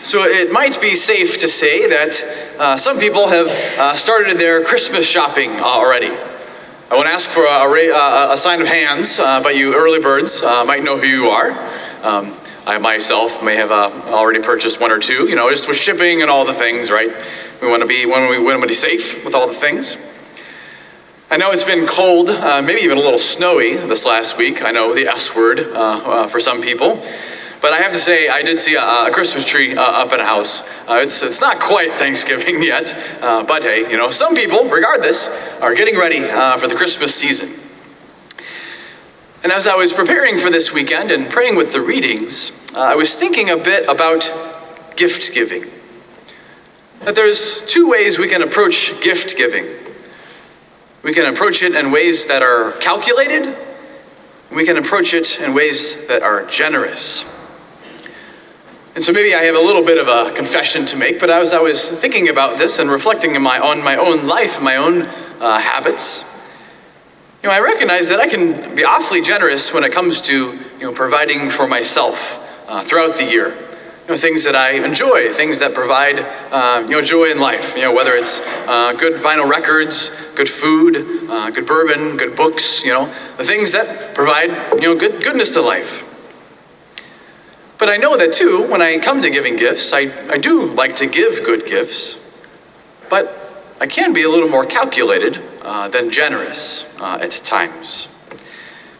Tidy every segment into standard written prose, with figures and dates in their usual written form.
So it might be safe to say that some people have started their Christmas shopping already. I won't ask for a sign of hands, but you early birds might know who you are. I myself may have already purchased one or two, just with shipping and all the things, right? We want to be safe with all the things. I know it's been cold, maybe even a little snowy this last week. I know the S word for some people. But I have to say, I did see a Christmas tree up in a house. It's not quite Thanksgiving yet, but hey, some people, regardless, are getting ready for the Christmas season. And as I was preparing for this weekend and praying with the readings, I was thinking a bit about gift giving. That there's two ways we can approach gift giving. We can approach it in ways that are calculated. We can approach it in ways that are generous. And so maybe I have a little bit of a confession to make, but as I was thinking about this and reflecting on my own life, my own habits, I recognize that I can be awfully generous when it comes to providing for myself throughout the year. Things that I enjoy, things that provide joy in life. Whether it's good vinyl records, good food, good bourbon, good books. The things that provide goodness to life. But I know that too, when I come to giving gifts, I do like to give good gifts, but I can be a little more calculated than generous at times.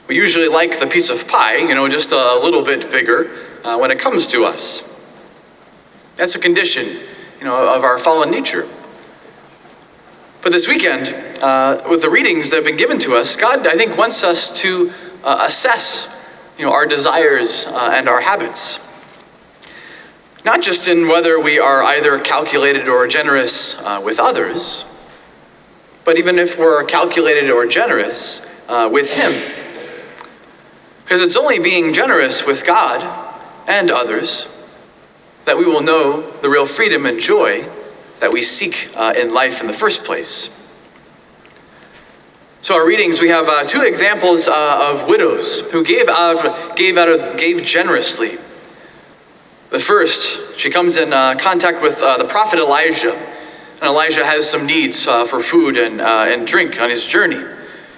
We usually like the piece of pie, just a little bit bigger when it comes to us. That's a condition, of our fallen nature. But this weekend, with the readings that have been given to us, God, I think, wants us to assess our desires and our habits. Not just in whether we are either calculated or generous with others, but even if we're calculated or generous with Him. Because it's only being generous with God and others that we will know the real freedom and joy that we seek in life in the first place. So our readings, we have two examples of widows who gave generously. The first, she comes in contact with the prophet Elijah. And Elijah has some needs for food and drink on his journey.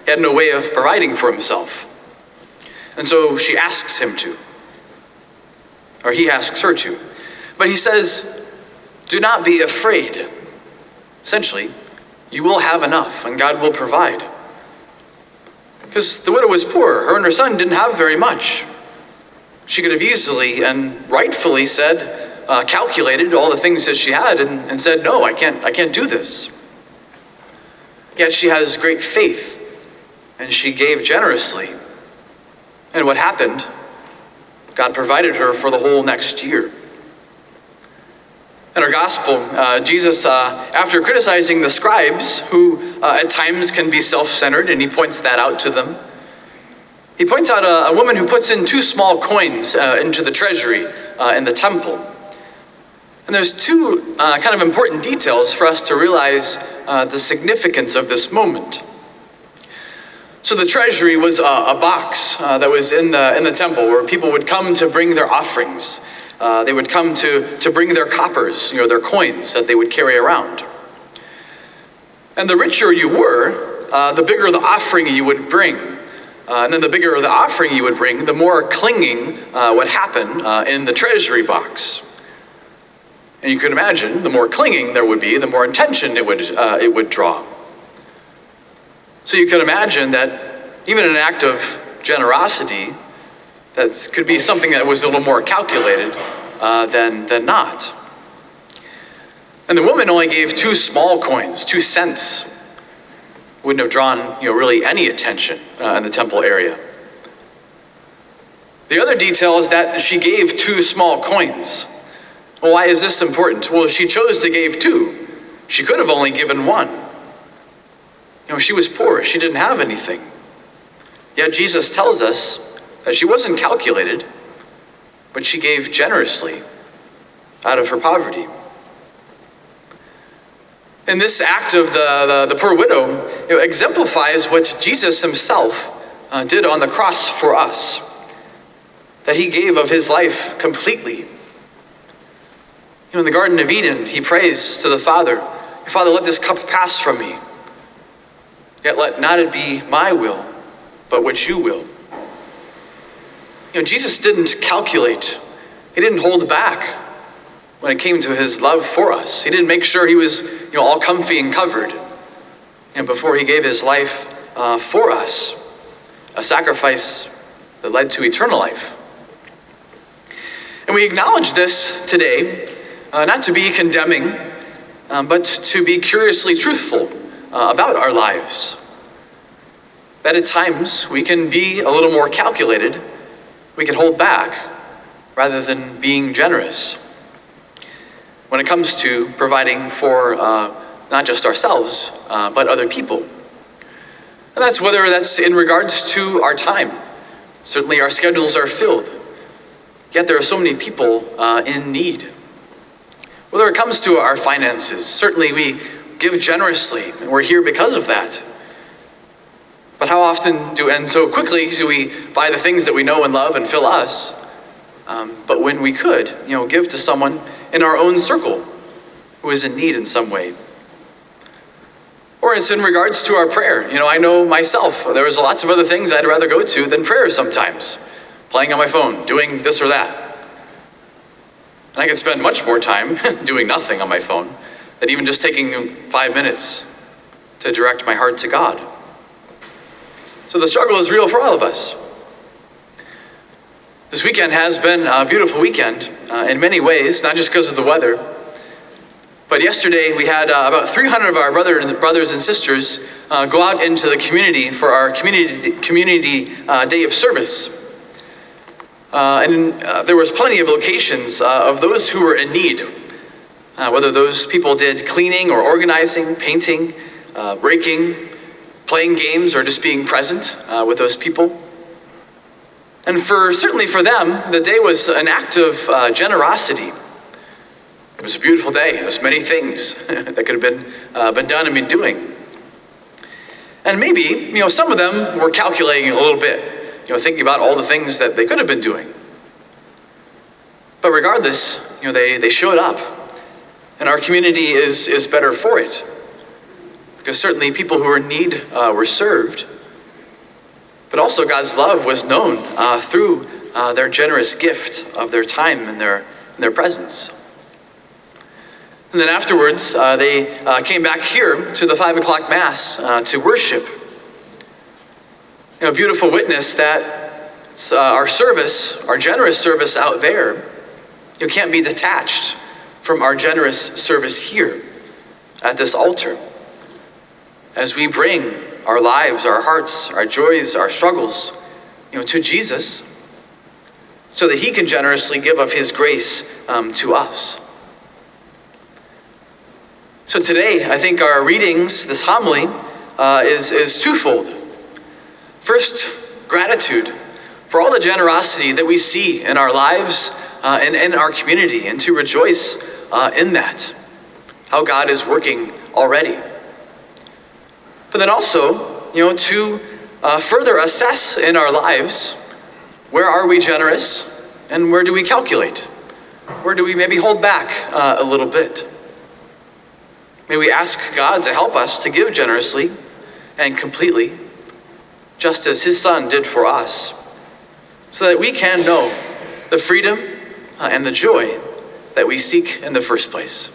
He had no way of providing for himself. And so she asks him to. Or he asks her to. But he says, do not be afraid. Essentially, you will have enough and God will provide. Because the widow was poor. Her and her son didn't have very much. She could have easily and rightfully calculated all the things that she had and said, no, I can't do this. Yet she has great faith and she gave generously. And what happened? God provided her for the whole next year. In our gospel, Jesus, after criticizing the scribes, who at times can be self-centered, and he points that out to them, he points out a woman who puts in 2 small coins into the treasury in the temple. And there's 2 kind of important details for us to realize the significance of this moment. So the treasury was a box that was in the temple where people would come to bring their offerings. They would come to bring their coppers, their coins that they would carry around. And the richer you were, the bigger the offering you would bring. And then the bigger the offering you would bring, the more clinging would happen in the treasury box. And you could imagine, the more clinging there would be, the more attention it would draw. So you could imagine that even an act of generosity, that could be something that was a little more calculated than not. And the woman only gave 2 small coins, 2 cents. Wouldn't have drawn really any attention in the temple area. The other detail is that she gave 2 small coins. Well, why is this important? Well, she chose to give 2. She could have only given 1. She was poor. She didn't have anything. Yet Jesus tells us that she wasn't calculated, but she gave generously out of her poverty. And this act of the poor widow exemplifies what Jesus himself did on the cross for us, that he gave of his life completely. In the Garden of Eden, he prays to the Father, "Father, let this cup pass from me. Yet let not it be my will, but what you will." Jesus didn't calculate. He didn't hold back when it came to his love for us. He didn't make sure he was all comfy and covered. And before he gave his life for us, a sacrifice that led to eternal life. And we acknowledge this today, not to be condemning, but to be curiously truthful about our lives. That at times we can be a little more calculated, we can hold back rather than being generous when it comes to providing for not just ourselves, but other people. And that's whether that's in regards to our time. Certainly our schedules are filled, yet there are so many people in need. Whether it comes to our finances, certainly we give generously, and we're here because of that. But how often and so quickly do we buy the things that we know and love and fill us? But when we could, give to someone in our own circle who is in need in some way. Or it's in regards to our prayer. I know myself, there was lots of other things I'd rather go to than prayer sometimes. Playing on my phone, doing this or that. And I can spend much more time doing nothing on my phone than even just taking 5 minutes to direct my heart to God. So the struggle is real for all of us. This weekend has been a beautiful weekend in many ways, not just because of the weather. But yesterday we had about 300 of our brothers and sisters go out into the community for our community day of service. And there was plenty of locations of those who were in need, whether those people did cleaning or organizing, painting, raking, playing games, or just being present with those people. And certainly for them, the day was an act of generosity. It was a beautiful day. There's many things that could have been done and been doing. And maybe, some of them were calculating a little bit, thinking about all the things that they could have been doing. But regardless, they showed up. And our community is better for it. Because certainly people who were in need were served. But also God's love was known through their generous gift of their time and their presence. And then afterwards, they came back here to the 5 o'clock Mass to worship. A beautiful witness that our service, our generous service out there, can't be detached from our generous service here at this altar. As we bring our lives, our hearts, our joys, our struggles, to Jesus, so that he can generously give of his grace to us. So today, I think our readings, this homily, is twofold. First, gratitude for all the generosity that we see in our lives and in our community, and to rejoice in that, how God is working already. But then also, to further assess in our lives, where are we generous and where do we calculate? Where do we maybe hold back a little bit? May we ask God to help us to give generously and completely, just as his Son did for us, so that we can know the freedom and the joy that we seek in the first place.